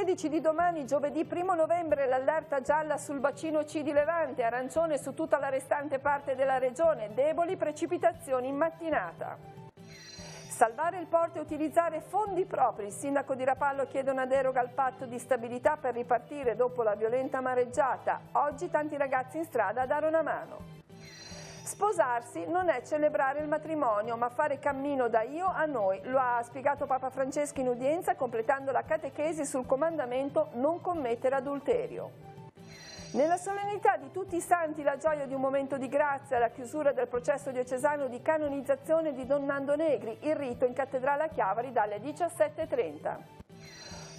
16 di domani, giovedì 1 novembre, l'allerta gialla sul bacino C di Levante, arancione su tutta la restante parte della regione, deboli precipitazioni in mattinata. Salvare il porto e utilizzare fondi propri. Il sindaco di Rapallo chiede una deroga al patto di stabilità per ripartire dopo la violenta mareggiata. Oggi tanti ragazzi in strada a dare una mano. Sposarsi non è celebrare il matrimonio, ma fare cammino da io a noi. Lo ha spiegato Papa Francesco in udienza, completando la catechesi sul comandamento non commettere adulterio. Nella solennità di tutti i santi la gioia di un momento di grazia, la chiusura del processo diocesano di canonizzazione di Don Nando Negri, il rito in cattedrale a Chiavari dalle 17:30.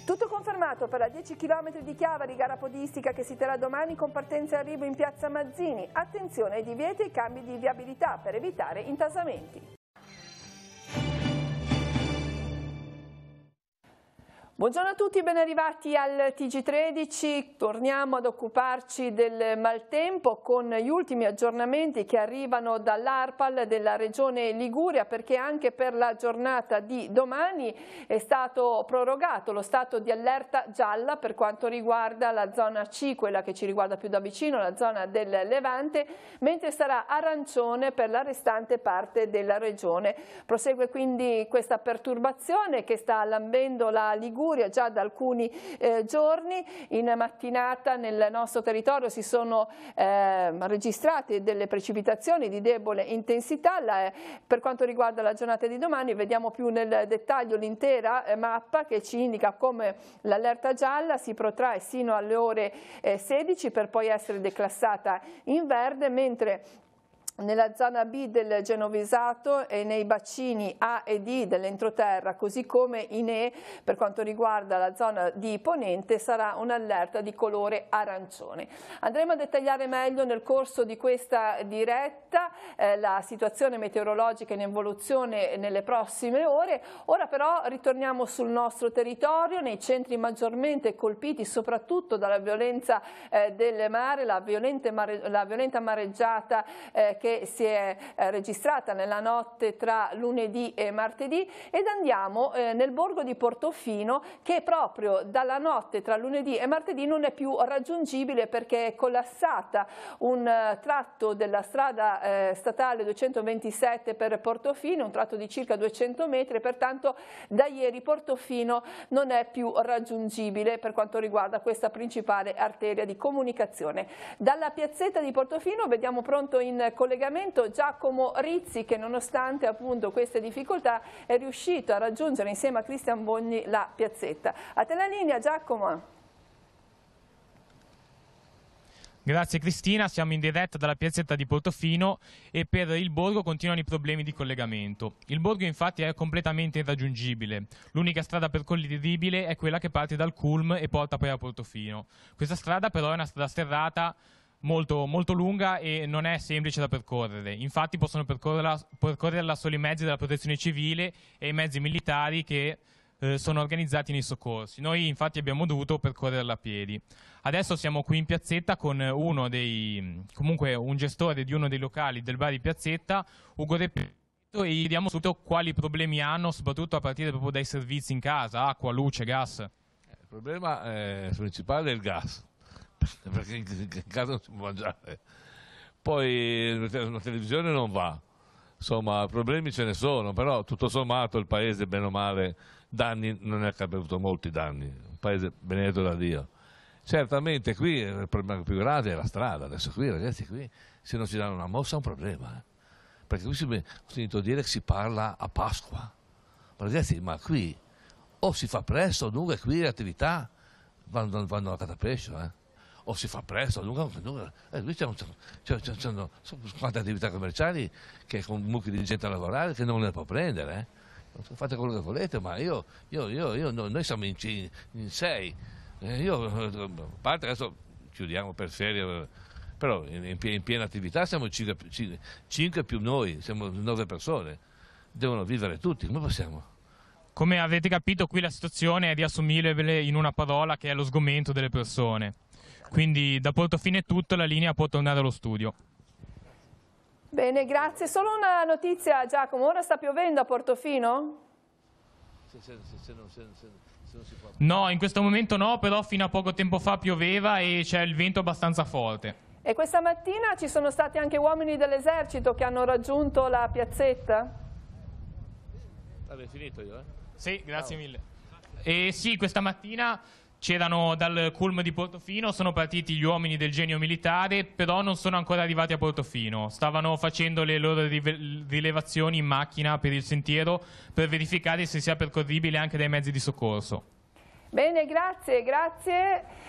Tutto confermato per la 10 km di Chiavari, gara podistica che si terrà domani con partenza e arrivo in piazza Mazzini. Attenzione ai divieti e ai cambi di viabilità per evitare intasamenti. Buongiorno a tutti, ben arrivati al TG13. Torniamo ad occuparci del maltempo con gli ultimi aggiornamenti che arrivano dall'ARPAL della Regione Liguria, perché anche per la giornata di domani è stato prorogato lo stato di allerta gialla per quanto riguarda la zona C, quella che ci riguarda più da vicino, la zona del Levante, mentre sarà arancione per la restante parte della regione. Prosegue quindi questa perturbazione che sta lambendo la Liguria già da alcuni giorni. In mattinata nel nostro territorio si sono registrate delle precipitazioni di debole intensità. Per quanto riguarda la giornata di domani vediamo più nel dettaglio l'intera mappa che ci indica come l'allerta gialla si protrae sino alle ore 16 per poi essere declassata in verde, mentre nella zona B del Genovesato e nei bacini A e D dell'entroterra, così come in E per quanto riguarda la zona di Ponente, sarà un'allerta di colore arancione. Andremo a dettagliare meglio nel corso di questa diretta la situazione meteorologica in evoluzione nelle prossime ore. Ora però ritorniamo sul nostro territorio, nei centri maggiormente colpiti soprattutto dalla violenza del mare, la violenta mareggiata che si è registrata nella notte tra lunedì e martedì, ed andiamo nel borgo di Portofino, che proprio dalla notte tra lunedì e martedì non è più raggiungibile perché è collassata un tratto della strada statale 227 per Portofino, un tratto di circa 200 metri, pertanto da ieri Portofino non è più raggiungibile per quanto riguarda questa principale arteria di comunicazione. Dalla piazzetta di Portofino vediamo pronto in collegamento Giacomo Rizzi, che nonostante appunto queste difficoltà è riuscito a raggiungere insieme a Cristian Bogni la piazzetta. A te la linea, Giacomo. Grazie Cristina, siamo in diretta dalla piazzetta di Portofino e per il borgo continuano i problemi di collegamento. Il borgo infatti è completamente irraggiungibile, l'unica strada percorribile è quella che parte dal Culm e porta poi a Portofino. Questa strada però è una strada sterrata molto lunga e non è semplice da percorrere. Infatti possono percorrerla solo i mezzi della protezione civile e i mezzi militari che sono organizzati nei soccorsi. Noi infatti abbiamo dovuto percorrerla a piedi. Adesso siamo qui in piazzetta con un gestore di uno dei locali del bar di piazzetta, Ugo Repetto, e gli vediamo subito quali problemi hanno, soprattutto a partire proprio dai servizi in casa, acqua, luce, gas. Il problema principale è il gas, perché in casa non si può mangiare, poi la televisione non va, insomma problemi ce ne sono, però tutto sommato il paese bene o male danni non è che abbia avuto molti danni, un paese benedetto da Dio. Certamente qui il problema più grande è la strada, adesso qui ragazzi, qui se non ci danno una mossa è un problema, perché qui ho sentito dire che si parla a Pasqua, ma ragazzi, ma qui o si fa presto, dunque qui le attività vanno a catapescio, o si fa presto, qui c'è quante attività commerciali che con mucchi di gente a lavorare che non le può prendere, fate quello che volete, ma noi siamo in 6, a parte adesso chiudiamo per ferie, però in piena attività siamo 5 più noi, siamo 9 persone, devono vivere tutti, come possiamo? Come avete capito qui la situazione è riassumibile in una parola, che è lo sgomento delle persone. Quindi da Portofino è tutto, la linea può tornare allo studio. Bene, grazie. Solo una notizia, Giacomo, ora sta piovendo a Portofino? se non si può... No, in questo momento no, però fino a poco tempo fa pioveva e c'è il vento abbastanza forte. E questa mattina ci sono stati anche uomini dell'esercito che hanno raggiunto la piazzetta? Vabbè, finito io, Sì, grazie mille. E sì, questa mattina c'erano dal culm di Portofino, sono partiti gli uomini del Genio Militare, però non sono ancora arrivati a Portofino. Stavano facendo le loro rilevazioni in macchina per il sentiero per verificare se sia percorribile anche dai mezzi di soccorso. Bene, grazie, grazie.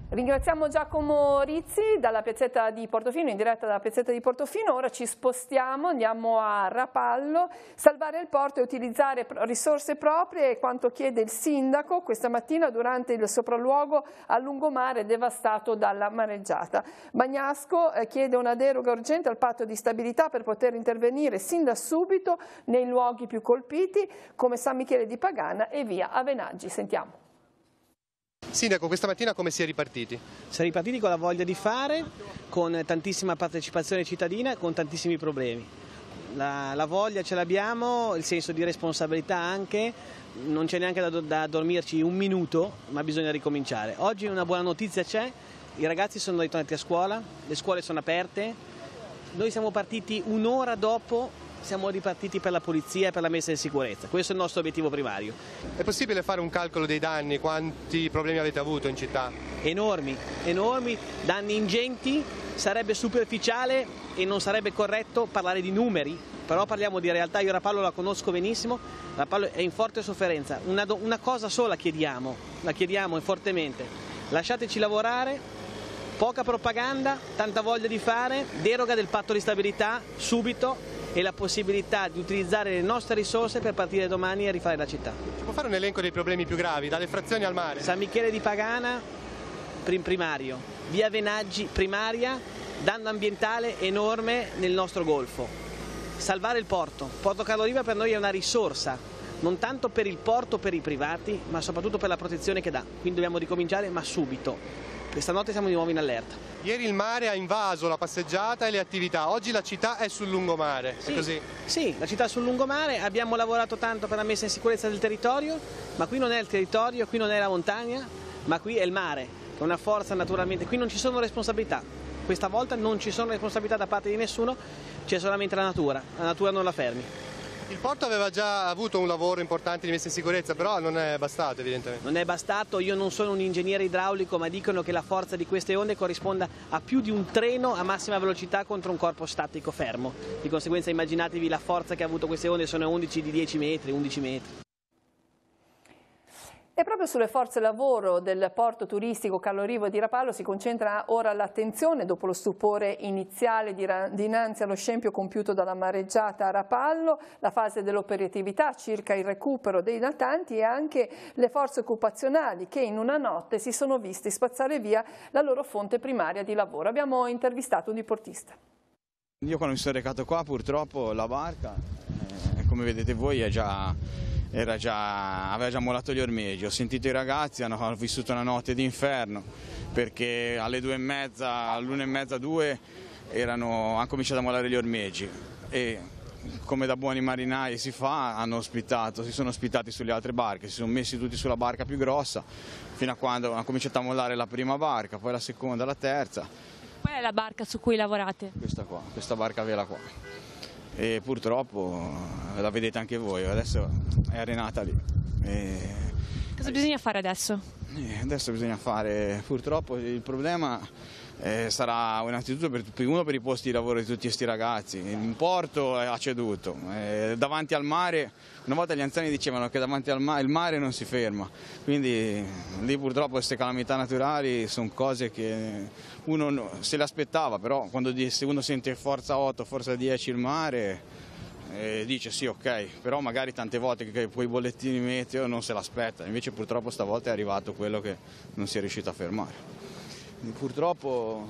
Ringraziamo Giacomo Rizzi dalla piazzetta di Portofino, in diretta dalla piazzetta di Portofino. Ora ci spostiamo, andiamo a Rapallo. Salvare il porto e utilizzare risorse proprie è quanto chiede il sindaco questa mattina durante il sopralluogo a lungomare devastato dalla mareggiata. Bagnasco chiede una deroga urgente al patto di stabilità per poter intervenire sin da subito nei luoghi più colpiti come San Michele di Pagana e via Avenaggi. Sentiamo. Sindaco, questa mattina come si è ripartiti? Si è ripartiti con la voglia di fare, con tantissima partecipazione cittadina, con tantissimi problemi. La voglia ce l'abbiamo, il senso di responsabilità anche, non c'è neanche da dormirci un minuto, ma bisogna ricominciare. Oggi una buona notizia c'è, i ragazzi sono ritornati a scuola, le scuole sono aperte, noi siamo partiti un'ora dopo. Siamo ripartiti per la pulizia e per la messa in sicurezza. Questo è il nostro obiettivo primario. È possibile fare un calcolo dei danni? Quanti problemi avete avuto in città? Enormi, enormi, danni ingenti. Sarebbe superficiale e non sarebbe corretto parlare di numeri, però parliamo di realtà. Io Rapallo la conosco benissimo, Rapallo è in forte sofferenza. Una cosa sola chiediamo, la chiediamo fortemente. Lasciateci lavorare, poca propaganda, tanta voglia di fare, deroga del patto di stabilità subito, e la possibilità di utilizzare le nostre risorse per partire domani e rifare la città. Ci può fare un elenco dei problemi più gravi, dalle frazioni al mare? San Michele di Pagana, primario, via Venaggi, primaria, danno ambientale enorme nel nostro golfo. Salvare il porto. Porto Carlo Riva per noi è una risorsa, non tanto per il porto, per i privati, ma soprattutto per la protezione che dà. Quindi dobbiamo ricominciare, ma subito. Questa notte siamo di nuovo in allerta. Ieri il mare ha invaso la passeggiata e le attività, oggi la città è sul lungomare, sì, è così? Sì, la città è sul lungomare, abbiamo lavorato tanto per la messa in sicurezza del territorio, ma qui non è il territorio, qui non è la montagna, ma qui è il mare, che è una forza naturalmente, qui non ci sono responsabilità, questa volta non ci sono responsabilità da parte di nessuno, c'è solamente la natura non la fermi. Il porto aveva già avuto un lavoro importante di messa in sicurezza, però non è bastato evidentemente. Non è bastato, io non sono un ingegnere idraulico, ma dicono che la forza di queste onde corrisponda a più di un treno a massima velocità contro un corpo statico fermo. Di conseguenza immaginatevi la forza che ha avuto queste onde, sono 11 di 10 metri, 11 metri. E proprio sulle forze lavoro del porto turistico Carlo Rivo di Rapallo si concentra ora l'attenzione dopo lo stupore iniziale dinanzi allo scempio compiuto dalla mareggiata a Rapallo, la fase dell'operatività circa il recupero dei natanti e anche le forze occupazionali che in una notte si sono visti spazzare via la loro fonte primaria di lavoro. Abbiamo intervistato un diportista. Io quando mi sono recato qua purtroppo la barca, come vedete voi, aveva già mollato gli ormeggi. Ho sentito i ragazzi, hanno vissuto una notte d'inferno perché alle 2:30, all'1:30, 2 hanno cominciato a mollare gli ormeggi e come da buoni marinai si fa, si sono ospitati sulle altre barche, si sono messi tutti sulla barca più grossa fino a quando ha cominciato a mollare la prima barca, poi la seconda, la terza. Qual è la barca su cui lavorate? Questa qua, questa barca vela qua. E purtroppo la vedete anche voi, adesso è arenata lì. Cosa bisogna fare adesso? Adesso bisogna fare, purtroppo il problema sarà innanzitutto per i posti di lavoro di tutti questi ragazzi. Il porto ha ceduto, davanti al mare, una volta gli anziani dicevano che davanti al mare il mare non si ferma, quindi lì purtroppo queste calamità naturali sono cose che uno se le aspettava, però quando uno sente forza 8, forza 10 il mare dice sì, ok, però magari tante volte che quei bollettini meteo non se l'aspetta, invece purtroppo stavolta è arrivato quello che non si è riuscito a fermare. Purtroppo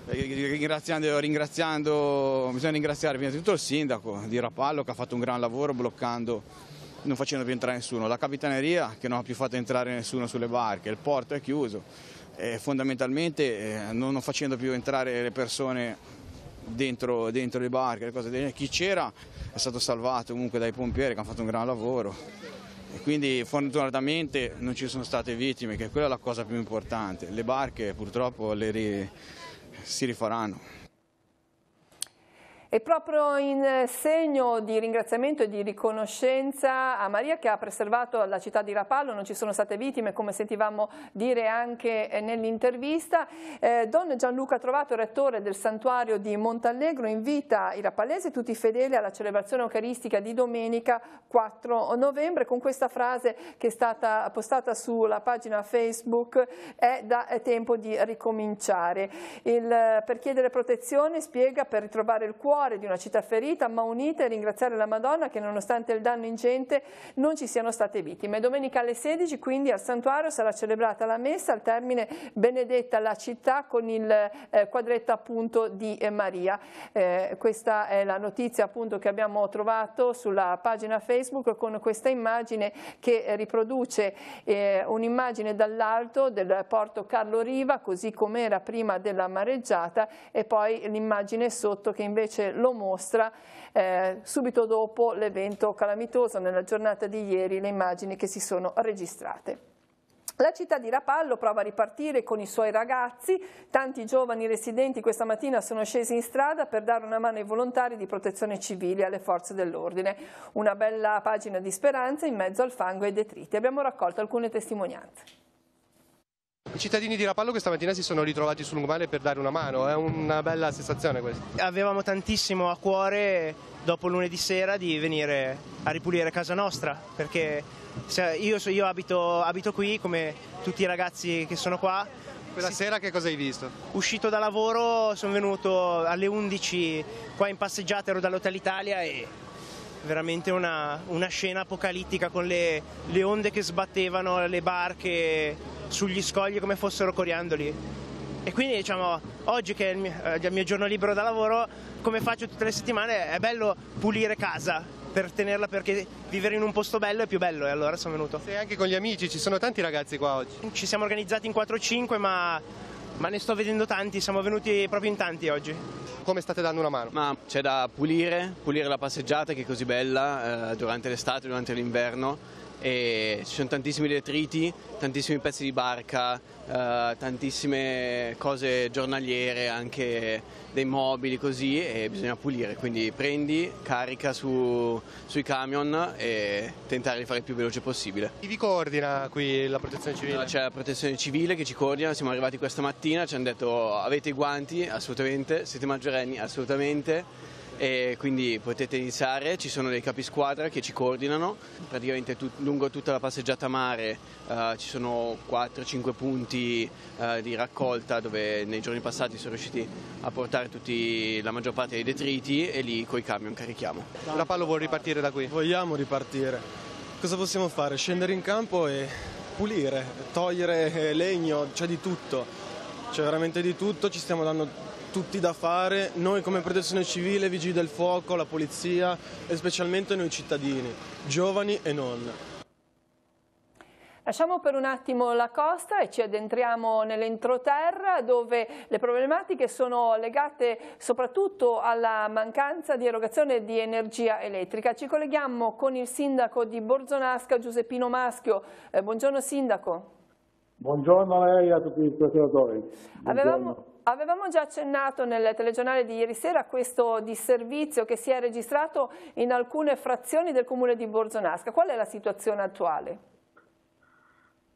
bisogna ringraziare prima di tutto il sindaco di Rapallo che ha fatto un gran lavoro bloccando, non facendo più entrare nessuno, la capitaneria che non ha più fatto entrare nessuno sulle barche, il porto è chiuso, fondamentalmente non facendo più entrare le persone dentro le barche, le cose del genere. Chi c'era è stato salvato comunque dai pompieri che hanno fatto un gran lavoro. E quindi fortunatamente non ci sono state vittime, che quella è la cosa più importante. Le barche purtroppo si rifaranno. E proprio in segno di ringraziamento e di riconoscenza a Maria, che ha preservato la città di Rapallo, non ci sono state vittime, come sentivamo dire anche nell'intervista, Don Gianluca Trovato, rettore del santuario di Montallegro, invita i rapallesi, tutti i fedeli, alla celebrazione eucaristica di domenica 4 novembre, con questa frase che è stata postata sulla pagina Facebook: è da tempo di ricominciare. Per chiedere protezione, spiega, per ritrovare il cuore di una città ferita ma unita, e ringraziare la Madonna che nonostante il danno ingente non ci siano state vittime. Domenica alle 16 quindi al santuario sarà celebrata la messa, al termine benedetta la città con il quadretto appunto di Maria. Questa è la notizia appunto che abbiamo trovato sulla pagina Facebook, con questa immagine che riproduce un'immagine dall'alto del porto Carlo Riva, così come era prima della mareggiata, e poi l'immagine sotto che invece lo mostra subito dopo l'evento calamitoso nella giornata di ieri, le immagini che si sono registrate. La città di Rapallo prova a ripartire con i suoi ragazzi. Tanti giovani residenti questa mattina sono scesi in strada per dare una mano ai volontari di protezione civile e alle forze dell'ordine. Una bella pagina di speranza in mezzo al fango e ai detriti. Abbiamo raccolto alcune testimonianze. I cittadini di Rapallo questa mattina si sono ritrovati sul lungomare per dare una mano, è una bella sensazione questa. Avevamo tantissimo a cuore dopo lunedì sera di venire a ripulire casa nostra, perché io abito qui come tutti i ragazzi che sono qua. Quella sera che cosa hai visto? Uscito da lavoro sono venuto alle 11 qua in passeggiata, ero dall'Hotel Italia, e veramente una scena apocalittica con le onde che sbattevano le barche sugli scogli come fossero coriandoli. E quindi diciamo, oggi che è il mio giorno libero da lavoro, come faccio tutte le settimane, è bello pulire casa per tenerla, perché vivere in un posto bello è più bello, e allora sono venuto. Sei anche con gli amici, ci sono tanti ragazzi qua oggi. Ci siamo organizzati in 4-5, ma ne sto vedendo tanti, siamo venuti proprio in tanti oggi. Come state dando una mano? Ma c'è da pulire la passeggiata, che è così bella durante l'estate, durante l'inverno, e ci sono tantissimi detriti, tantissimi pezzi di barca, tantissime cose giornaliere, anche dei mobili così, e bisogna pulire, quindi prendi, carica sui camion e tentare di fare il più veloce possibile. Chi vi coordina qui la protezione civile? C'è la protezione civile che ci coordina, siamo arrivati questa mattina, ci hanno detto avete i guanti? Assolutamente, siete maggiorenni? Assolutamente. E quindi potete iniziare, ci sono dei capisquadra che ci coordinano, praticamente lungo tutta la passeggiata mare ci sono 4-5 punti di raccolta dove nei giorni passati sono riusciti a portare la maggior parte dei detriti, e lì coi camion carichiamo. Rapallo vuole ripartire da qui? Vogliamo ripartire. Cosa possiamo fare? Scendere in campo e pulire, togliere legno, c'è di tutto, c'è veramente di tutto, ci stiamo dando tutti da fare, noi come protezione civile, vigili del fuoco, la polizia e specialmente noi cittadini, giovani e non. Lasciamo per un attimo la costa e ci addentriamo nell'entroterra, dove le problematiche sono legate soprattutto alla mancanza di erogazione di energia elettrica. Ci colleghiamo con il sindaco di Borzonasca, Giuseppino Maschio. Buongiorno sindaco. Buongiorno a lei e a tutti i spettatori. Avevamo già accennato nel telegiornale di ieri sera a questo disservizio che si è registrato in alcune frazioni del comune di Borzonasca. Qual è la situazione attuale?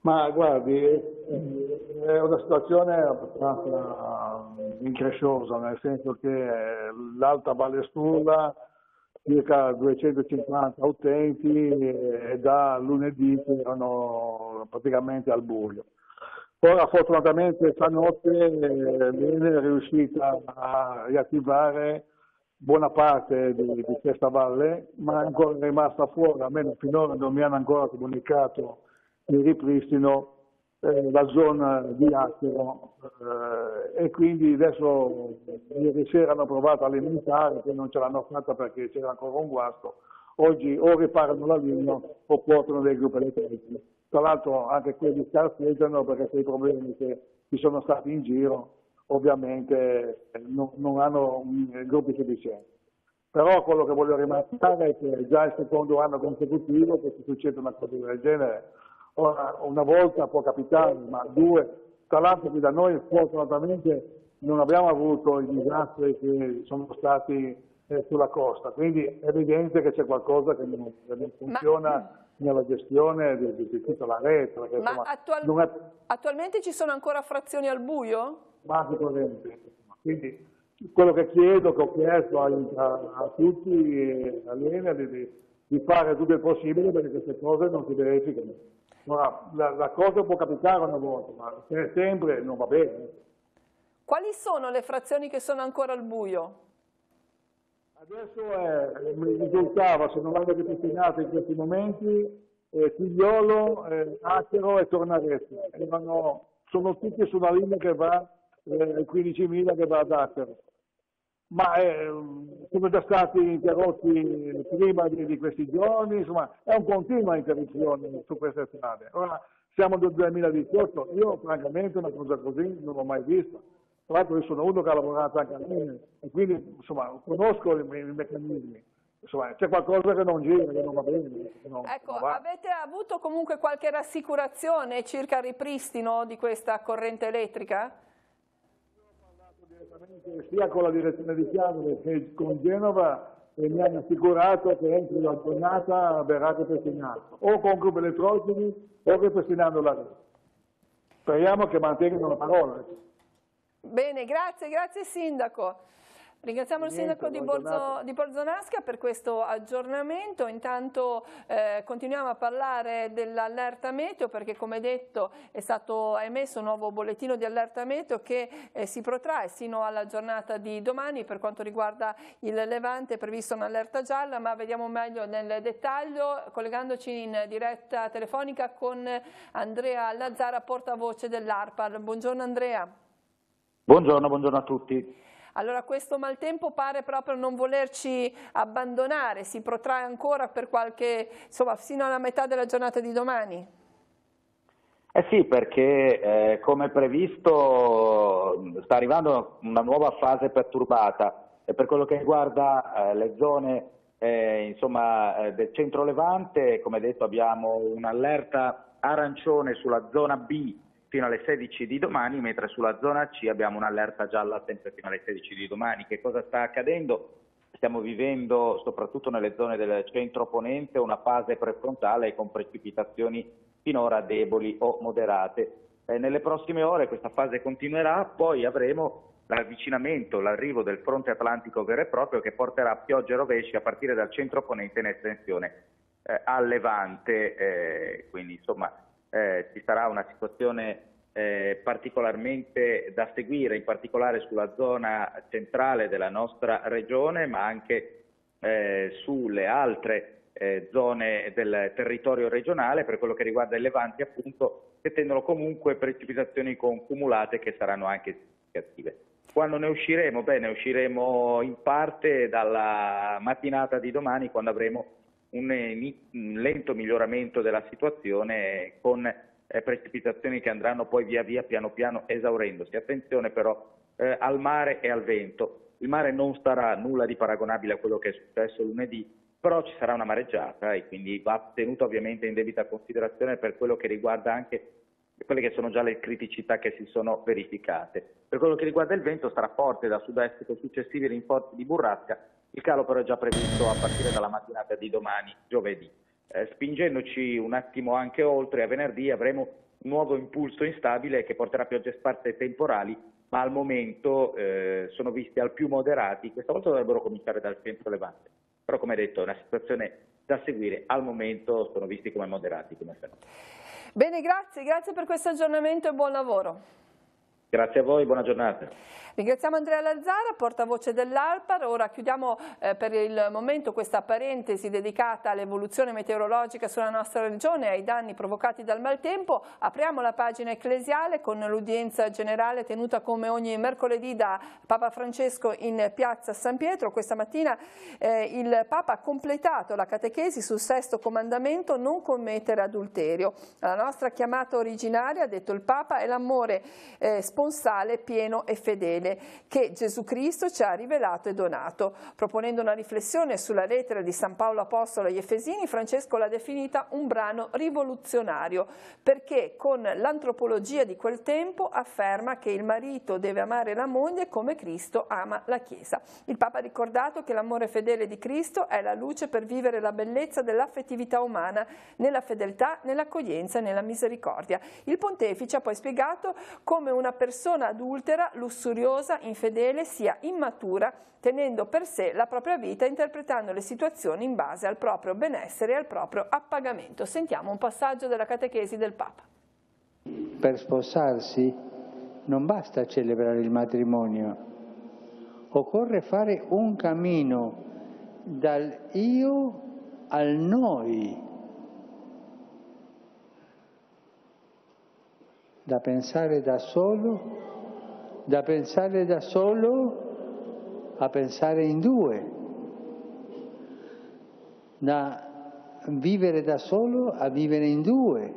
Ma guardi, è una situazione abbastanza incresciosa, nel senso che l'Alta Valle Sturla, circa 250 utenti, e da lunedì erano praticamente al buio. Ora fortunatamente stanotte viene riuscita a riattivare buona parte di questa valle, ma è ancora rimasta fuori, almeno finora non mi hanno ancora comunicato il ripristino, la zona di Acero, e quindi adesso ieri sera hanno provato a alimentare, poi non ce l'hanno fatta perché c'era ancora un guasto. Oggi o riparano la linea o portano dei gruppi elettrici. Tra l'altro anche quelli scarseggiano perché quei problemi che ci sono stati in giro ovviamente non hanno gruppi sufficienti. Però quello che voglio rimarcare è che è già il secondo anno consecutivo che ci succede una cosa del genere. Ora, una volta può capitare, ma due, tra l'altro qui da noi fortunatamente non abbiamo avuto i disastri che sono stati sulla costa, quindi è evidente che c'è qualcosa che non funziona nella gestione di tutta la rete. Perché, ma insomma, attualmente ci sono ancora frazioni al buio? Ma sicuramente. Quindi quello che chiedo, che ho chiesto a tutti, all'Enel, di fare tutto il possibile perché queste cose non si verificano. La cosa può capitare una volta, ma sempre non va bene. Quali sono le frazioni che sono ancora al buio? Adesso mi risultava, se non vanno ripristinate in questi momenti, Figliolo, Acero e Tornaretti. Sono tutti sulla linea che va, il 15.000 che va ad Acero. Ma sono già stati interrotti prima di questi giorni, insomma è un continua interruzione su queste strade. Ora siamo nel 2018, io francamente una cosa così non l'ho mai vista. Tra l'altro io sono uno che ha lavorato anche a me e quindi insomma conosco i meccanismi. Insomma c'è qualcosa che non gira, che non va bene. Ecco, avete avuto comunque qualche rassicurazione circa il ripristino di questa corrente elettrica? Sia con la direzione di Fiandre che con Genova e mi hanno assicurato che entro la giornata verrà ripristinato o con gruppi elettrogeni o ripristinando la rete. Speriamo che mantengano la parola. Bene, grazie Sindaco. Ringraziamo il Sindaco di Bolzonasca per questo aggiornamento. Intanto continuiamo a parlare dell'allerta meteo perché come detto è stato emesso un nuovo bollettino di allerta meteo che si protrae sino alla giornata di domani. Per quanto riguarda il Levante è prevista un'allerta gialla, ma vediamo meglio nel dettaglio collegandoci in diretta telefonica con Andrea Lazzara, portavoce dell'ARPAL. Buongiorno Andrea. Buongiorno a tutti. Allora questo maltempo pare proprio non volerci abbandonare, si protrae ancora per sino alla metà della giornata di domani? Sì, perché come previsto sta arrivando una nuova fase perturbata e per quello che riguarda le zone del centro Levante, come detto abbiamo un'allerta arancione sulla zona B fino alle 16 di domani, mentre sulla zona C abbiamo un'allerta gialla sempre fino alle 16 di domani. Che cosa sta accadendo? Stiamo vivendo, soprattutto nelle zone del centro-ponente, una fase prefrontale con precipitazioni finora deboli o moderate. Nelle prossime ore questa fase continuerà, poi avremo l'avvicinamento, l'arrivo del fronte atlantico vero e proprio che porterà piogge e rovesci a partire dal centro-ponente in estensione al Levante, quindi insomma ci sarà una situazione particolarmente da seguire, in particolare sulla zona centrale della nostra regione, ma anche sulle altre zone del territorio regionale. Per quello che riguarda il Levante, appunto, che tendono comunque precipitazioni cumulate che saranno anche significative. Quando ne usciremo? Beh, ne usciremo in parte dalla mattinata di domani, quando avremo un lento miglioramento della situazione con precipitazioni che andranno poi via via piano piano esaurendosi. Attenzione però al mare e al vento. Il mare non sarà nulla di paragonabile a quello che è successo lunedì, però ci sarà una mareggiata e quindi va tenuto ovviamente in debita considerazione per quello che riguarda anche quelle che sono già le criticità che si sono verificate. Per quello che riguarda il vento sarà forte da sud-est con successivi rinforzi di burrasca. Il calo però è già previsto a partire dalla mattinata di domani, giovedì. Spingendoci un attimo anche oltre, a venerdì avremo un nuovo impulso instabile che porterà piogge sparse e temporali, ma al momento sono visti al più moderati. Questa volta dovrebbero cominciare dal centro Levante, però come detto è una situazione da seguire, al momento sono visti come moderati come fenomeno. Bene, grazie per questo aggiornamento e buon lavoro. Grazie a voi, buona giornata. Ringraziamo Andrea Lazzara, portavoce dell'ARPAL. Ora chiudiamo per il momento questa parentesi dedicata all'evoluzione meteorologica sulla nostra regione e ai danni provocati dal maltempo. Apriamo la pagina ecclesiale con l'udienza generale tenuta come ogni mercoledì da Papa Francesco in piazza San Pietro. Questa mattina il Papa ha completato la catechesi sul sesto comandamento: non commettere adulterio. La nostra chiamata originaria, ha detto il Papa, è l'amore sponsale, pieno e fedele. fedele che Gesù Cristo ci ha rivelato e donato. Proponendo una riflessione sulla lettera di San Paolo Apostolo agli Efesini, Francesco l'ha definita un brano rivoluzionario, perché con l'antropologia di quel tempo afferma che il marito deve amare la moglie come Cristo ama la Chiesa. Il Papa ha ricordato che l'amore fedele di Cristo è la luce per vivere la bellezza dell'affettività umana, nella fedeltà, nell'accoglienza e nella misericordia. Il Pontefice ha poi spiegato come una persona adultera, lussuriosa, infedele sia immatura, tenendo per sé la propria vita, interpretando le situazioni in base al proprio benessere e al proprio appagamento. Sentiamo un passaggio della catechesi del Papa. Per sposarsi non basta celebrare il matrimonio, occorre fare un cammino dal io al noi, da pensare da solo a pensare in due, da vivere da solo a vivere in due.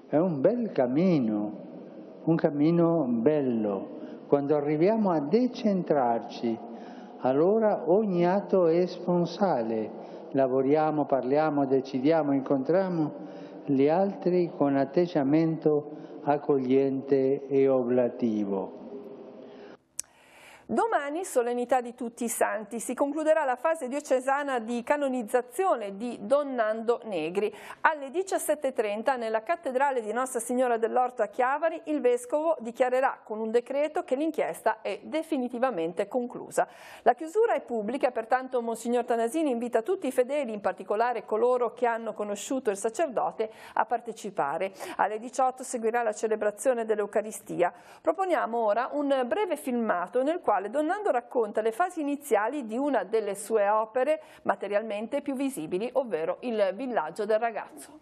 È un bel cammino, un cammino bello. Quando arriviamo a decentrarci, allora ogni atto è sponsale. Lavoriamo, parliamo, decidiamo, incontriamo gli altri con atteggiamento accogliente e oblativo. Domani, solennità di tutti i santi, si concluderà la fase diocesana di canonizzazione di Don Nando Negri. Alle 17:30 nella cattedrale di Nostra Signora dell'Orto a Chiavari il Vescovo dichiarerà con un decreto che l'inchiesta è definitivamente conclusa. La chiusura è pubblica, pertanto Monsignor Tanasini invita tutti i fedeli, in particolare coloro che hanno conosciuto il sacerdote, a partecipare. Alle 18 seguirà la celebrazione dell'Eucaristia. Proponiamo ora un breve filmato nel quale Don Nando racconta le fasi iniziali di una delle sue opere materialmente più visibili, ovvero il Villaggio del Ragazzo.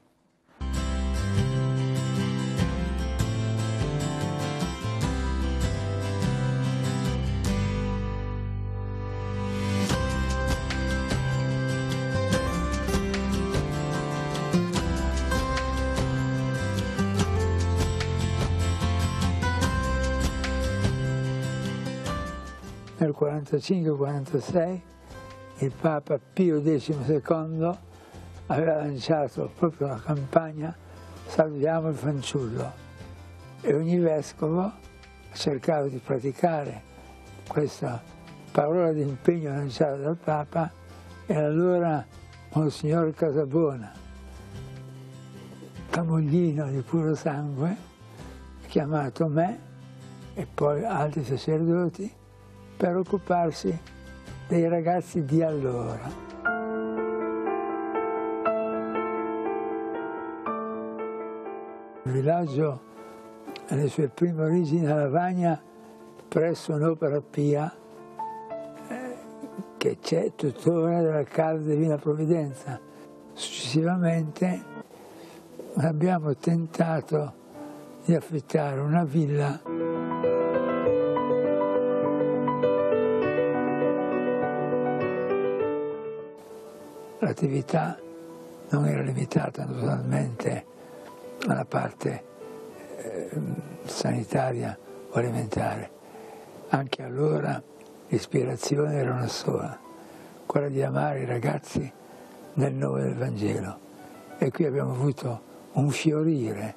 Nel 45-46 il Papa Pio XII aveva lanciato proprio una campagna "Salviamo il fanciullo", e ogni vescovo ha cercato di praticare questa parola di impegno lanciata dal Papa, e allora Monsignor Casabona, camoglino di puro sangue, ha chiamato me e poi altri sacerdoti per occuparsi dei ragazzi di allora. Il villaggio ha le sue prime origini a Lavagna, presso un'opera pia che c'è tuttora della Casa Divina Provvidenza. Successivamente abbiamo tentato di affittare una villa L'attività non era limitata naturalmente alla parte sanitaria o alimentare. Anche allora l'ispirazione era una sola, quella di amare i ragazzi nel nome del Vangelo. E qui abbiamo avuto un fiorire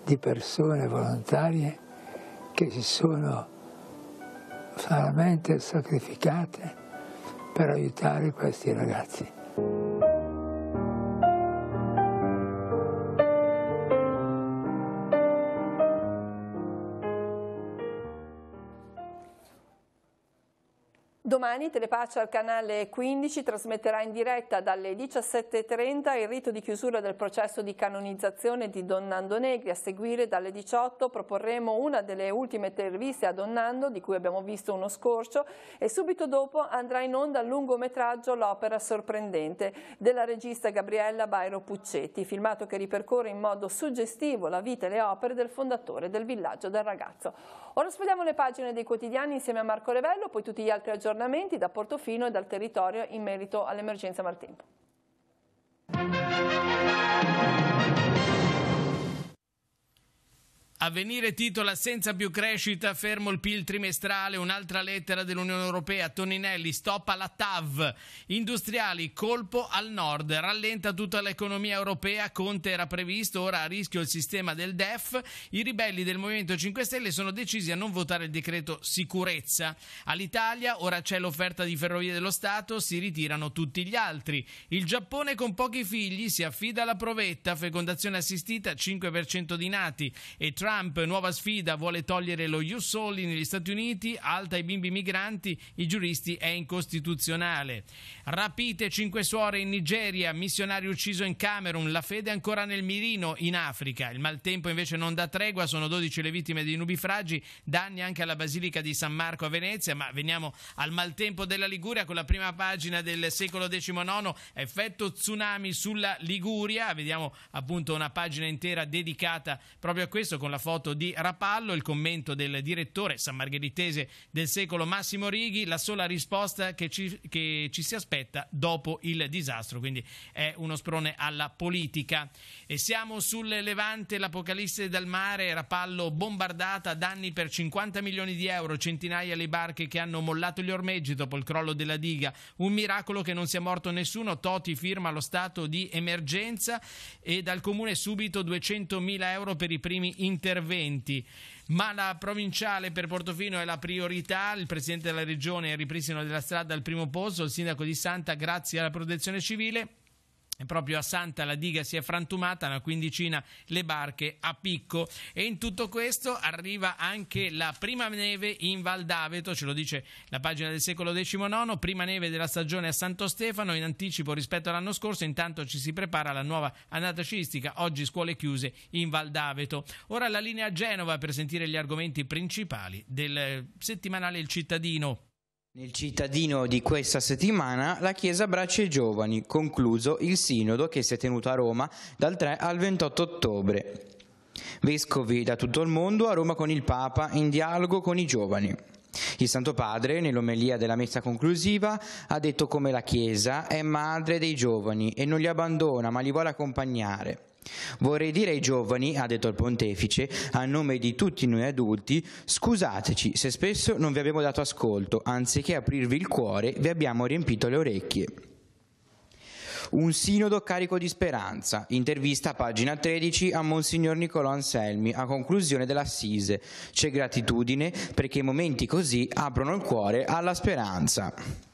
di persone volontarie che si sono veramente sacrificate per aiutare questi ragazzi. Domani Telepace al canale 15 trasmetterà in diretta dalle 17:30 il rito di chiusura del processo di canonizzazione di Don Nando Negri. A seguire dalle 18 proporremo una delle ultime interviste a Don Nando, di cui abbiamo visto uno scorcio, e subito dopo andrà in onda il lungometraggio L'opera sorprendente della regista Gabriella Bairo Puccetti, filmato che ripercorre in modo suggestivo la vita e le opere del fondatore del Villaggio del Ragazzo. Ora sfogliamo le pagine dei quotidiani insieme a Marco Revello, poi tutti gli altri aggiornamenti da Portofino e dal territorio in merito all'emergenza maltempo. Avvenire titola: senza più crescita, fermo il PIL trimestrale. Un'altra lettera dell'Unione Europea, Toninelli, stop alla TAV. Industriali, colpo al nord, rallenta tutta l'economia europea. Conte era previsto, ora a rischio il sistema del DEF. I ribelli del Movimento 5 Stelle sono decisi a non votare il decreto sicurezza. All'Italia ora c'è l'offerta di Ferrovie dello Stato, si ritirano tutti gli altri. Il Giappone con pochi figli si affida alla provetta, fecondazione assistita, 5% di nati. E Trump, nuova sfida, vuole togliere lo ius soli negli Stati Uniti, alta ai bimbi migranti, i giuristi è incostituzionale. Rapite 5 suore in Nigeria, missionario ucciso in Camerun, la fede ancora nel mirino in Africa. Il maltempo invece non dà tregua, sono 12 le vittime di nubifragi, danni anche alla Basilica di San Marco a Venezia, ma veniamo al maltempo della Liguria con la prima pagina del secolo XIX, effetto tsunami sulla Liguria. Vediamo appunto una pagina intera dedicata proprio a questo, con la foto di Rapallo, il commento del direttore sammargheritese del secolo Massimo Righi, la sola risposta che ci si aspetta dopo il disastro, quindi è uno sprone alla politica. E siamo sul Levante, l'apocalisse dal mare, Rapallo bombardata, danni per 50 milioni di euro, centinaia le barche che hanno mollato gli ormeggi dopo il crollo della diga, un miracolo che non sia morto nessuno. Toti firma lo stato di emergenza e dal comune subito 200.000 euro per i primi interventi. Ma la provinciale per Portofino è la priorità, il presidente della regione, il ripristino della strada al primo posto, il sindaco di Santa grazie alla protezione civile. E proprio a Santa la diga si è frantumata, una quindicina le barche a picco. E in tutto questo arriva anche la prima neve in Val d'Aveto, ce lo dice la pagina del secolo XIX, prima neve della stagione a Santo Stefano, in anticipo rispetto all'anno scorso. Intanto ci si prepara alla nuova annata sciistica, oggi scuole chiuse in Val d'Aveto. Ora la linea a Genova per sentire gli argomenti principali del settimanale Il Cittadino. Nel cittadino di questa settimana la Chiesa abbraccia i giovani, concluso il sinodo che si è tenuto a Roma dal 3 al 28 ottobre. Vescovi da tutto il mondo a Roma con il Papa in dialogo con i giovani. Il Santo Padre, nell'omelia della messa conclusiva, ha detto come la Chiesa è madre dei giovani e non li abbandona ma li vuole accompagnare. Vorrei dire ai giovani, ha detto il pontefice, a nome di tutti noi adulti, scusateci se spesso non vi abbiamo dato ascolto, anziché aprirvi il cuore vi abbiamo riempito le orecchie. Un sinodo carico di speranza, intervista a pagina 13 a Monsignor Nicolò Anselmi a conclusione dell'Assise. C'è gratitudine perché momenti così aprono il cuore alla speranza.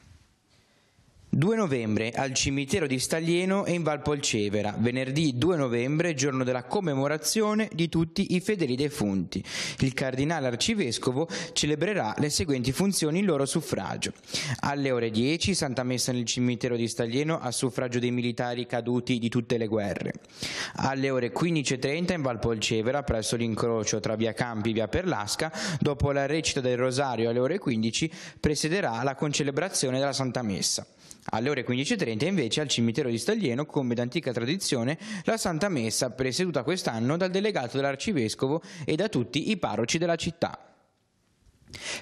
2 novembre al cimitero di Staglieno e in Val Polcevera, venerdì 2 novembre, giorno della commemorazione di tutti i fedeli defunti. Il cardinale arcivescovo celebrerà le seguenti funzioni in loro suffragio. Alle ore 10 Santa Messa nel cimitero di Staglieno a suffragio dei militari caduti di tutte le guerre. Alle ore 15:30 in Val Polcevera, presso l'incrocio tra via Campi e via Perlasca, dopo la recita del Rosario alle ore 15, presiederà la concelebrazione della Santa Messa. Alle ore 15:30 invece al cimitero di Staglieno, come d'antica tradizione, la Santa Messa presieduta quest'anno dal delegato dell'arcivescovo e da tutti i parroci della città.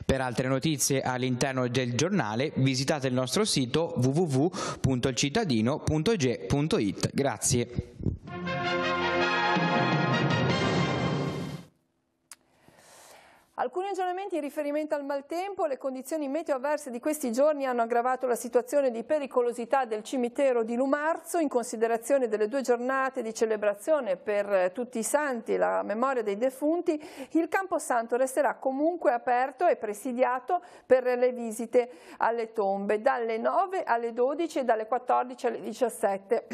Per altre notizie all'interno del giornale visitate il nostro sito www.ilcittadino.ge.it. Grazie. Alcuni aggiornamenti in riferimento al maltempo. Le condizioni meteo avverse di questi giorni hanno aggravato la situazione di pericolosità del cimitero di Lumarzo. In considerazione delle 2 giornate di celebrazione per tutti i santi e la memoria dei defunti, il Camposanto resterà comunque aperto e presidiato per le visite alle tombe dalle 9 alle 12 e dalle 14 alle 17.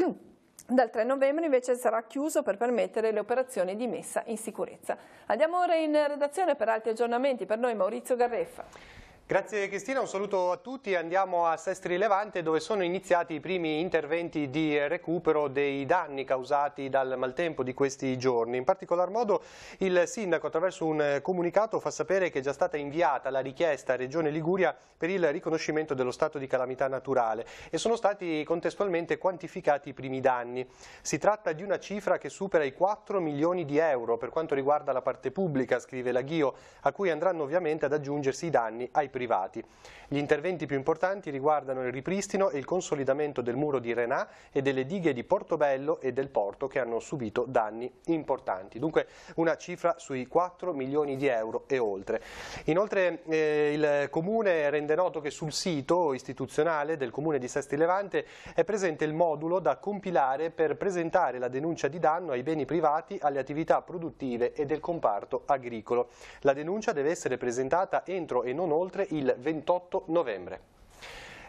Dal 3 novembre invece sarà chiuso per permettere le operazioni di messa in sicurezza. Andiamo ora in redazione per altri aggiornamenti. Per noi Maurizio Garreffa. Grazie Cristina, un saluto a tutti. Andiamo a Sestri Levante dove sono iniziati i primi interventi di recupero dei danni causati dal maltempo di questi giorni. In particolar modo il sindaco attraverso un comunicato fa sapere che è già stata inviata la richiesta a Regione Liguria per il riconoscimento dello stato di calamità naturale e sono stati contestualmente quantificati i primi danni. Si tratta di una cifra che supera i 4 milioni di euro per quanto riguarda la parte pubblica, scrive la Ghio, a cui andranno ovviamente ad aggiungersi i danni ai privati. privati. Gli interventi più importanti riguardano il ripristino e il consolidamento del muro di Renà e delle dighe di Portobello e del Porto, che hanno subito danni importanti. Dunque una cifra sui 4 milioni di euro e oltre. Inoltre il Comune rende noto che sul sito istituzionale del Comune di Sestri Levante è presente il modulo da compilare per presentare la denuncia di danno ai beni privati, alle attività produttive e del comparto agricolo. La denuncia deve essere presentata entro e non oltre il 28 novembre.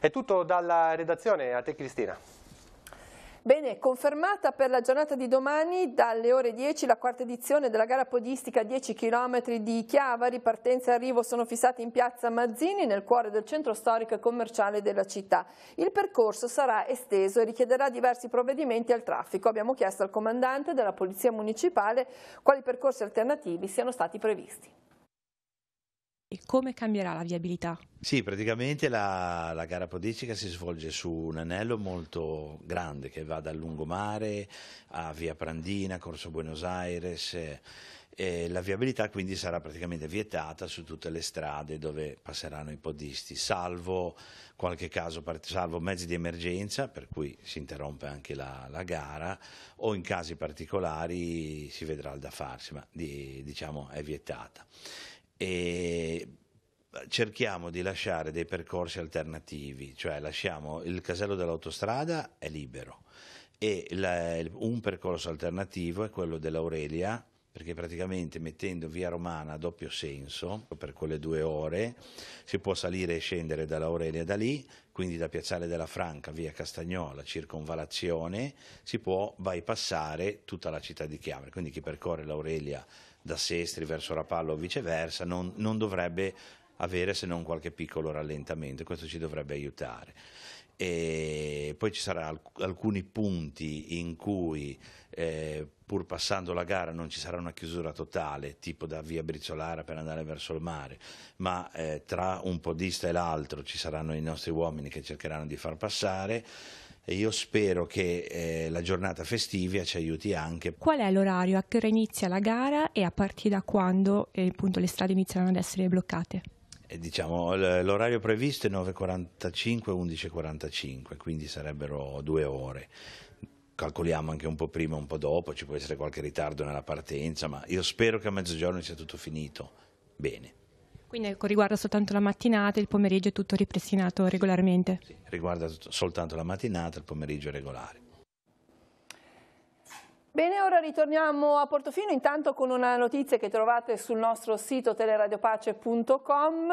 È tutto dalla redazione, a te Cristina. Bene, confermata per la giornata di domani dalle ore 10 la quarta edizione della gara podistica 10 km di Chiavari. Partenza e arrivo sono fissati in piazza Mazzini, nel cuore del centro storico e commerciale della città. Il percorso sarà esteso e richiederà diversi provvedimenti al traffico. Abbiamo chiesto al comandante della Polizia Municipale quali percorsi alternativi siano stati previsti. E come cambierà la viabilità? Sì, praticamente la gara podistica si svolge su un anello molto grande che va dal lungomare a Via Prandina, Corso Buenos Aires. E la viabilità quindi sarà praticamente vietata su tutte le strade dove passeranno i podisti, salvo qualche caso, salvo mezzi di emergenza, per cui si interrompe anche la gara, o in casi particolari si vedrà il da farsi, ma diciamo è vietata. E cerchiamo di lasciare dei percorsi alternativi, cioè lasciamo il casello dell'autostrada è libero e un percorso alternativo è quello dell'Aurelia, perché praticamente mettendo via Romana a doppio senso per quelle 2 ore si può salire e scendere dall'Aurelia da lì, quindi da Piazzale della Franca via Castagnola, circonvallazione, si può bypassare tutta la città di Chiavari, quindi chi percorre l'Aurelia da Sestri verso Rapallo o viceversa non dovrebbe avere se non qualche piccolo rallentamento, questo ci dovrebbe aiutare. E poi ci saranno alcuni punti in cui pur passando la gara non ci sarà una chiusura totale, tipo da via Brizzolara per andare verso il mare, ma tra un podista e l'altro ci saranno i nostri uomini che cercheranno di far passare. E io spero che la giornata festiva ci aiuti anche. Qual è l'orario? A che ora inizia la gara e a partire da quando appunto le strade inizieranno ad essere bloccate? Diciamo, l'orario previsto è 9:45 11:45, quindi sarebbero 2 ore. Calcoliamo anche un po' prima, un po' dopo, ci può essere qualche ritardo nella partenza, ma io spero che a mezzogiorno sia tutto finito bene. Quindi riguarda soltanto la mattinata, il pomeriggio è tutto ripristinato regolarmente? Sì, riguarda soltanto la mattinata, il pomeriggio è regolare. Bene, ora ritorniamo a Portofino, intanto con una notizia che trovate sul nostro sito teleradiopace.com.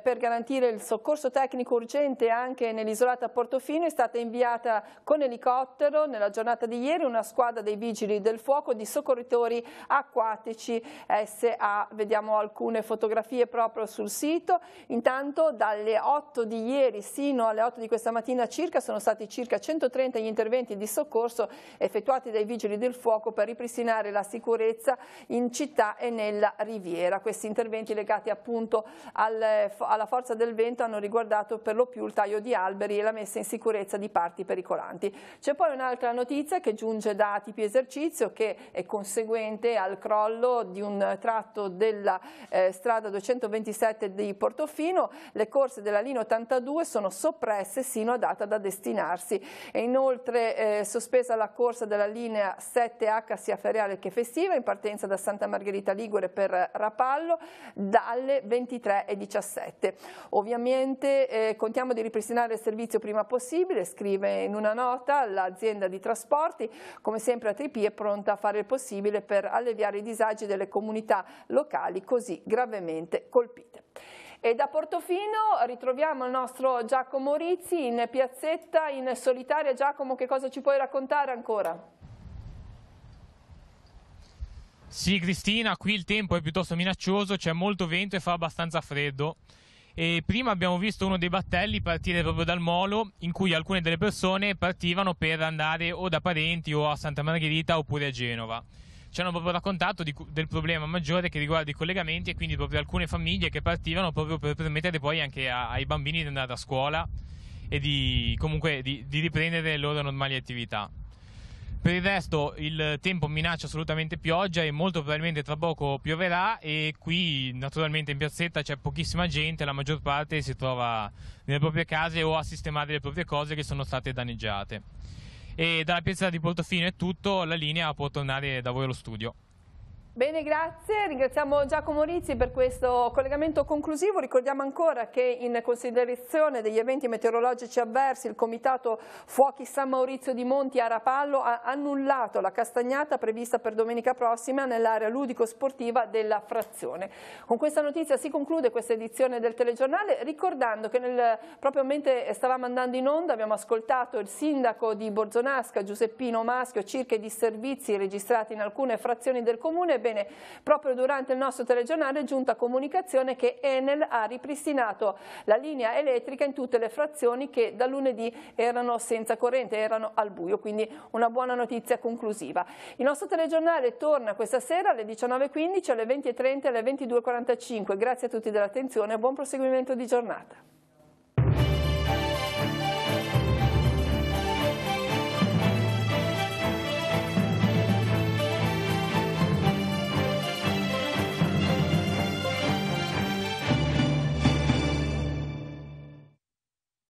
Per garantire il soccorso tecnico urgente anche nell'isolata Portofino è stata inviata con elicottero nella giornata di ieri una squadra dei Vigili del Fuoco di soccorritori acquatici SA. Vediamo alcune fotografie proprio sul sito. Intanto dalle 8 di ieri sino alle 8 di questa mattina circa sono stati circa 130 gli interventi di soccorso effettuati dai Vigili del Fuoco per ripristinare la sicurezza in città e nella riviera. Questi interventi legati appunto alla forza del vento hanno riguardato per lo più il taglio di alberi e la messa in sicurezza di parti pericolanti. C'è poi un'altra notizia che giunge da ATP Esercizio, che è conseguente al crollo di un tratto della strada 227 di Portofino. Le corse della linea 82 sono soppresse sino a data da destinarsi. E inoltre sospesa la corsa della linea 7H sia feriale che festiva in partenza da Santa Margherita Ligure per Rapallo dalle 23:17. Ovviamente contiamo di ripristinare il servizio prima possibile, scrive in una nota l'azienda di trasporti. Come sempre ATP è pronta a fare il possibile per alleviare i disagi delle comunità locali così gravemente colpite. E da Portofino ritroviamo il nostro Giacomo Rizzi in piazzetta in solitaria. Giacomo, che cosa ci puoi raccontare ancora? Sì Cristina, qui il tempo è piuttosto minaccioso, c'è molto vento e fa abbastanza freddo. E prima abbiamo visto uno dei battelli partire proprio dal molo, in cui alcune delle persone partivano per andare o da parenti o a Santa Margherita oppure a Genova. Ci hanno proprio raccontato del problema maggiore che riguarda i collegamenti e quindi proprio alcune famiglie che partivano proprio per permettere poi anche ai bambini di andare a scuola e comunque di riprendere le loro normali attività. Per il resto il tempo minaccia assolutamente pioggia e molto probabilmente tra poco pioverà, e qui naturalmente in piazzetta c'è pochissima gente, la maggior parte si trova nelle proprie case o a sistemare le proprie cose che sono state danneggiate. E dalla piazzetta di Portofino è tutto, la linea può tornare da voi allo studio. Bene, grazie. Ringraziamo Giacomo Rizzi per questo collegamento conclusivo. Ricordiamo ancora che in considerazione degli eventi meteorologici avversi il Comitato Fuochi San Maurizio di Monti a Rapallo ha annullato la castagnata prevista per domenica prossima nell'area ludico-sportiva della frazione. Con questa notizia si conclude questa edizione del telegiornale, ricordando che proprio mentre stavamo andando in onda abbiamo ascoltato il sindaco di Borzonasca, Giuseppino Maschio, circa i disservizi registrati in alcune frazioni del comune. Bene, proprio durante il nostro telegiornale è giunta comunicazione che Enel ha ripristinato la linea elettrica in tutte le frazioni che da lunedì erano senza corrente, erano al buio, quindi una buona notizia conclusiva. Il nostro telegiornale torna questa sera alle 19:15, alle 20:30 e alle 22:45. Grazie a tutti dell'attenzione e buon proseguimento di giornata.